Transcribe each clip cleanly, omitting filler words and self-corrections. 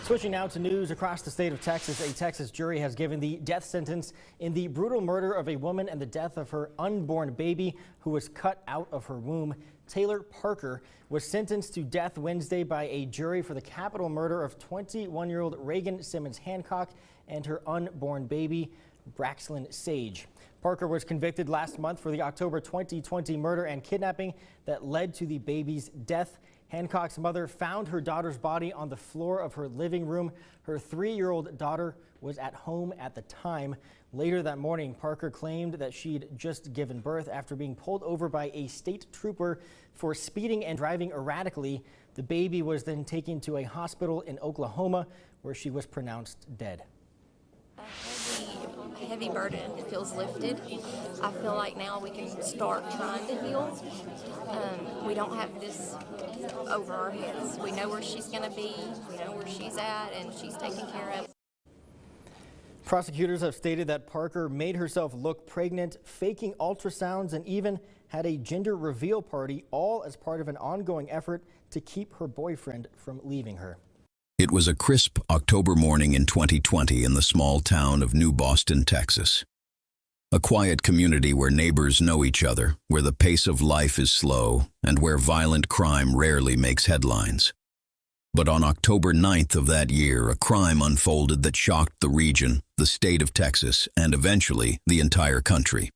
Switching now to news across the state of Texas, a Texas jury has given the death sentence in the brutal murder of a woman and the death of her unborn baby who was cut out of her womb. Taylor Parker was sentenced to death Wednesday by a jury for the capital murder of 21-year-old Reagan Simmons-Hancock and her unborn baby, Braxlyn Sage. Parker was convicted last month for the October 2020 murder and kidnapping that led to the baby's death. Hancock's mother found her daughter's body on the floor of her living room. Her 3-year-old daughter was at home at the time. Later that morning, Parker claimed that she'd just given birth after being pulled over by a state trooper for speeding and driving erratically. The baby was then taken to a hospital in Oklahoma where she was pronounced dead. A heavy burden feels lifted. I feel like now we can start trying to heal. We don't have this over our heads. We know where she's going to be, we know where she's at, and she's taken care of. Prosecutors have stated that Parker made herself look pregnant, faking ultrasounds, and even had a gender reveal party, all as part of an ongoing effort to keep her boyfriend from leaving her. It was a crisp October morning in 2020 in the small town of New Boston, Texas. A quiet community where neighbors know each other, where the pace of life is slow, and where violent crime rarely makes headlines. But on October 9th of that year, a crime unfolded that shocked the region, the state of Texas, and eventually the entire country.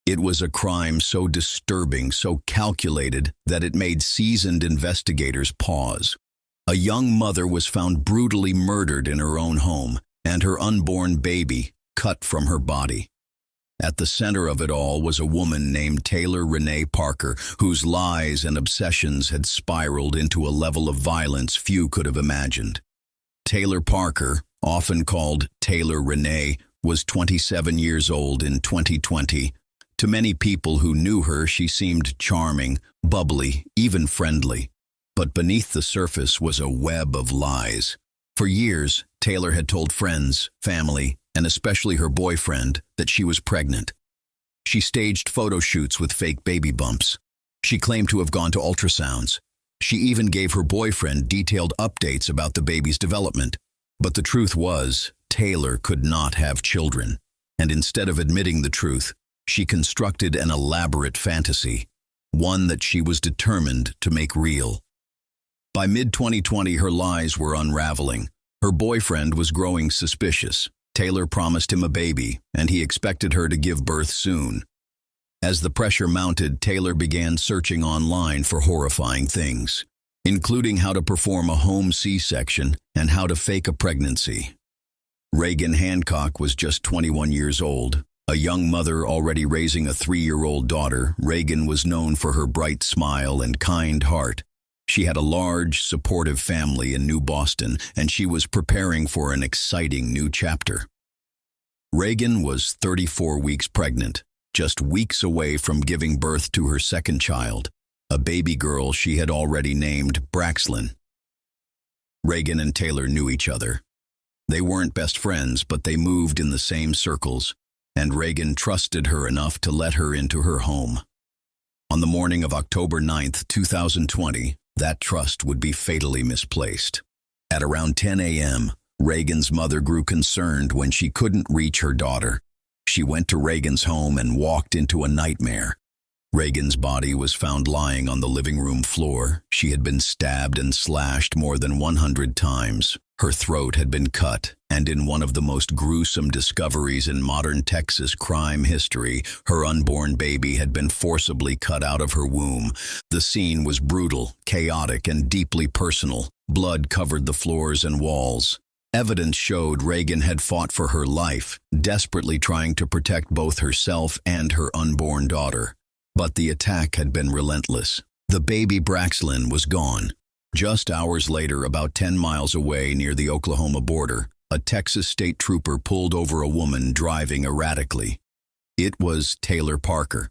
It was a crime so disturbing, so calculated, that it made seasoned investigators pause. A young mother was found brutally murdered in her own home, and her unborn baby cut from her body. At the center of it all was a woman named Taylor Rene Parker, whose lies and obsessions had spiraled into a level of violence few could have imagined. Taylor Parker, often called Taylor Rene, was 27 years old in 2020. To many people who knew her, she seemed charming, bubbly, even friendly. But beneath the surface was a web of lies. For years, Taylor had told friends, family, and especially her boyfriend, that she was pregnant. She staged photo shoots with fake baby bumps. She claimed to have gone to ultrasounds. She even gave her boyfriend detailed updates about the baby's development. But the truth was, Taylor could not have children. And instead of admitting the truth, she constructed an elaborate fantasy, one that she was determined to make real. By mid-2020, her lies were unraveling. Her boyfriend was growing suspicious. Taylor promised him a baby, and he expected her to give birth soon. As the pressure mounted, Taylor began searching online for horrifying things, including how to perform a home C-section and how to fake a pregnancy. Reagan Hancock was just 21 years old. A young mother already raising a 3-year-old daughter, Reagan was known for her bright smile and kind heart. She had a large, supportive family in New Boston, and she was preparing for an exciting new chapter. Reagan was 34 weeks pregnant, just weeks away from giving birth to her second child, a baby girl she had already named Braxlyn. Reagan and Taylor knew each other. They weren't best friends, but they moved in the same circles, and Reagan trusted her enough to let her into her home. On the morning of October 9th, 2020, that trust would be fatally misplaced. At around 10 a.m., Reagan's mother grew concerned when she couldn't reach her daughter. She went to Reagan's home and walked into a nightmare. Reagan's body was found lying on the living room floor. She had been stabbed and slashed more than 100 times. Her throat had been cut, and in one of the most gruesome discoveries in modern Texas crime history, her unborn baby had been forcibly cut out of her womb. The scene was brutal, chaotic, and deeply personal. Blood covered the floors and walls. Evidence showed Reagan had fought for her life, desperately trying to protect both herself and her unborn daughter. But the attack had been relentless. The baby Braxlyn was gone. Just hours later, about 10 miles away near the Oklahoma border, a Texas state trooper pulled over a woman driving erratically. It was Taylor Parker.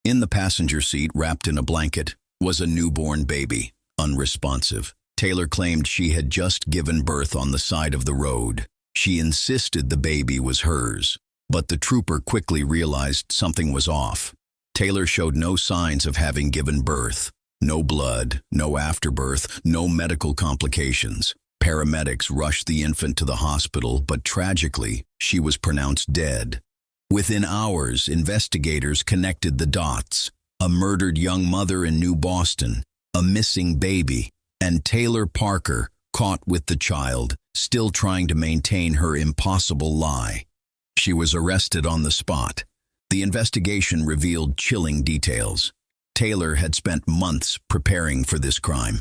In the passenger seat, wrapped in a blanket, was a newborn baby, unresponsive. Taylor claimed she had just given birth on the side of the road. She insisted the baby was hers, but the trooper quickly realized something was off. Taylor showed no signs of having given birth. No blood, no afterbirth, no medical complications. Paramedics rushed the infant to the hospital, but tragically, she was pronounced dead. Within hours, investigators connected the dots: a murdered young mother in New Boston, a missing baby, and Taylor Parker, caught with the child, still trying to maintain her impossible lie. She was arrested on the spot. The investigation revealed chilling details. Taylor had spent months preparing for this crime.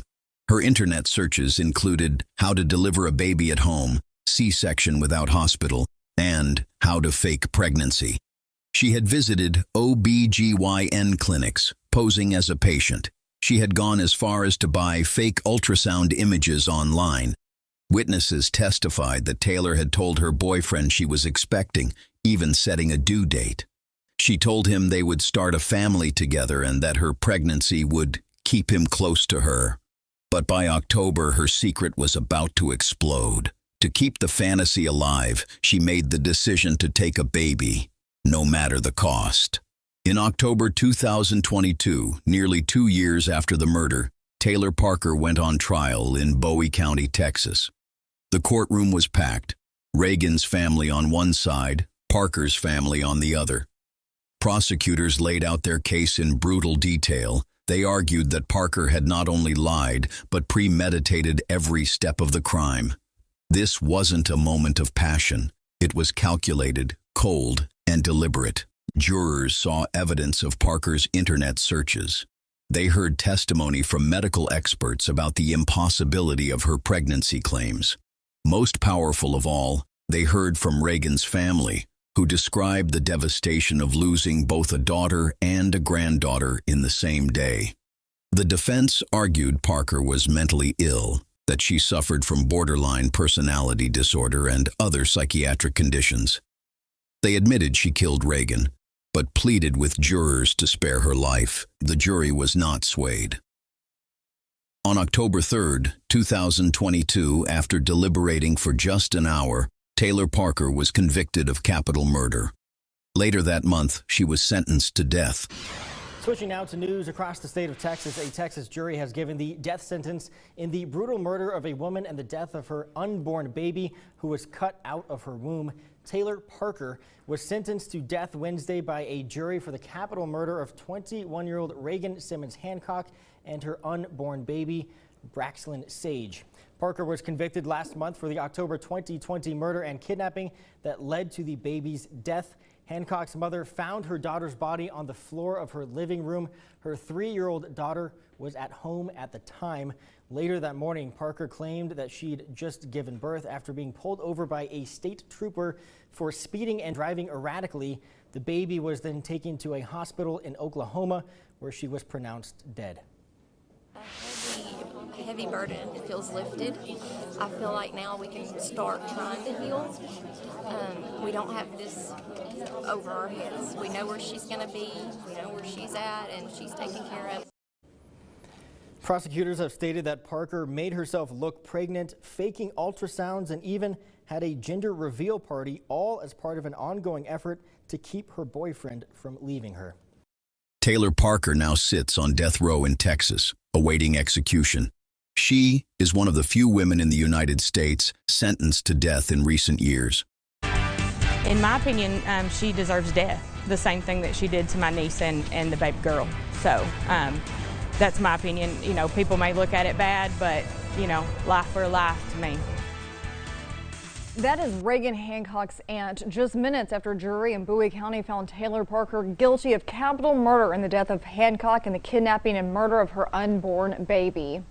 Her internet searches included how to deliver a baby at home, C-section without hospital, and how to fake pregnancy. She had visited OB/GYN clinics, posing as a patient. She had gone as far as to buy fake ultrasound images online. Witnesses testified that Taylor had told her boyfriend she was expecting, even setting a due date. She told him they would start a family together and that her pregnancy would keep him close to her. But by October, her secret was about to explode. To keep the fantasy alive, she made the decision to take a baby, no matter the cost. In October 2022, nearly 2 years after the murder, Taylor Parker went on trial in Bowie County, Texas. The courtroom was packed, Reagan's family on one side, Parker's family on the other. Prosecutors laid out their case in brutal detail. They argued that Parker had not only lied, but premeditated every step of the crime. This wasn't a moment of passion. It was calculated, cold, and deliberate. Jurors saw evidence of Parker's internet searches. They heard testimony from medical experts about the impossibility of her pregnancy claims. Most powerful of all, they heard from Reagan's family, who described the devastation of losing both a daughter and a granddaughter in the same day. The defense argued Parker was mentally ill, that she suffered from borderline personality disorder and other psychiatric conditions. They admitted she killed Reagan, but pleaded with jurors to spare her life. The jury was not swayed. On October 3, 2022, after deliberating for just an hour, Taylor Parker was convicted of capital murder. Later that month, she was sentenced to death. Switching now to news across the state of Texas, a Texas jury has given the death sentence in the brutal murder of a woman and the death of her unborn baby who was cut out of her womb. Taylor Parker was sentenced to death Wednesday by a jury for the capital murder of 21-year-old Reagan Simmons-Hancock and her unborn baby, Braxlyn Sage. Parker was convicted last month for the October 2020 murder and kidnapping that led to the baby's death. Hancock's mother found her daughter's body on the floor of her living room. Her 3-year-old daughter was at home at the time. Later that morning, Parker claimed that she'd just given birth after being pulled over by a state trooper for speeding and driving erratically. The baby was then taken to a hospital in Oklahoma, where she was pronounced dead. A heavy burden feels lifted. I feel like now we can start trying to heal. We don't have this over our heads. We know where she's going to be, we know where she's at, and she's taken care of. Prosecutors have stated that Parker made herself look pregnant, faking ultrasounds, and even had a gender reveal party, all as part of an ongoing effort to keep her boyfriend from leaving her. Taylor Parker now sits on death row in Texas, awaiting execution. She is one of the few women in the United States sentenced to death in recent years. In my opinion, she deserves death, the same thing that she did to my niece and the baby girl. So that's my opinion. You know, people may look at it bad, but, you know, life for life to me. That is Reagan Hancock's aunt, just minutes after a jury in Bowie County found Taylor Parker guilty of capital murder in the death of Hancock and the kidnapping and murder of her unborn baby.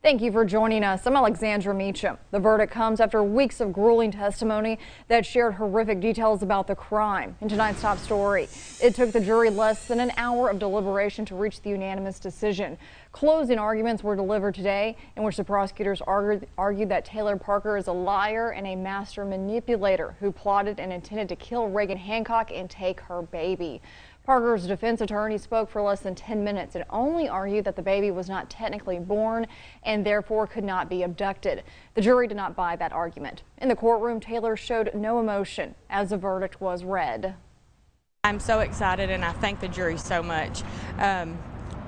Thank you for joining us. I'm Alexandra Meacham. The verdict comes after weeks of grueling testimony that shared horrific details about the crime. In tonight's top story, it took the jury less than an hour of deliberation to reach the unanimous decision. Closing arguments were delivered today, in which the prosecutors argued that Taylor Parker is a liar and a master manipulator who plotted and intended to kill Reagan Hancock and take her baby. Parker's defense attorney spoke for less than 10 minutes and only argued that the baby was not technically born and therefore could not be abducted. The jury did not buy that argument. In the courtroom, Taylor showed no emotion as the verdict was read. I'm so excited and I thank the jury so much.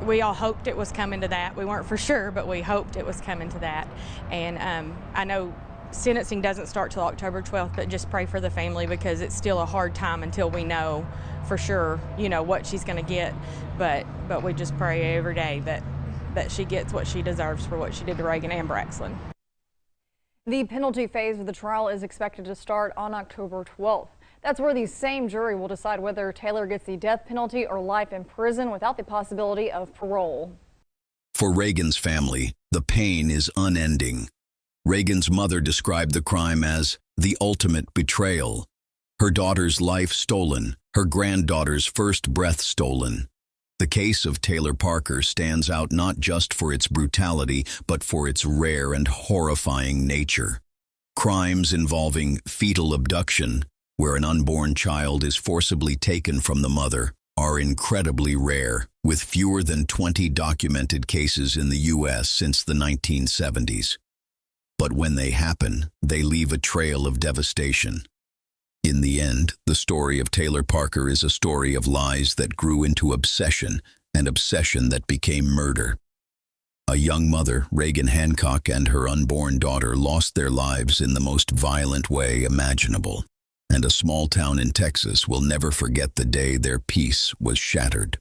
we all hoped it was coming to that. We weren't for sure, but we hoped it was coming to that. And I know sentencing doesn't start till October 12th, but just pray for the family because it's still a hard time until we know for sure, you know, what she's going to get. But we just pray every day that she gets what she deserves for what she did to Reagan and Braxton. The penalty phase of the trial is expected to start on October 12th. That's where the same jury will decide whether Taylor gets the death penalty or life in prison without the possibility of parole. For Reagan's family, the pain is unending. Reagan's mother described the crime as the ultimate betrayal. Her daughter's life stolen, her granddaughter's first breath stolen. The case of Taylor Parker stands out not just for its brutality, but for its rare and horrifying nature. Crimes involving fetal abduction, where an unborn child is forcibly taken from the mother, are incredibly rare, with fewer than 20 documented cases in the U.S. since the 1970s. But when they happen, they leave a trail of devastation. In the end, the story of Taylor Parker is a story of lies that grew into obsession, and obsession that became murder. A young mother, Reagan Hancock, and her unborn daughter lost their lives in the most violent way imaginable. And a small town in Texas will never forget the day their peace was shattered.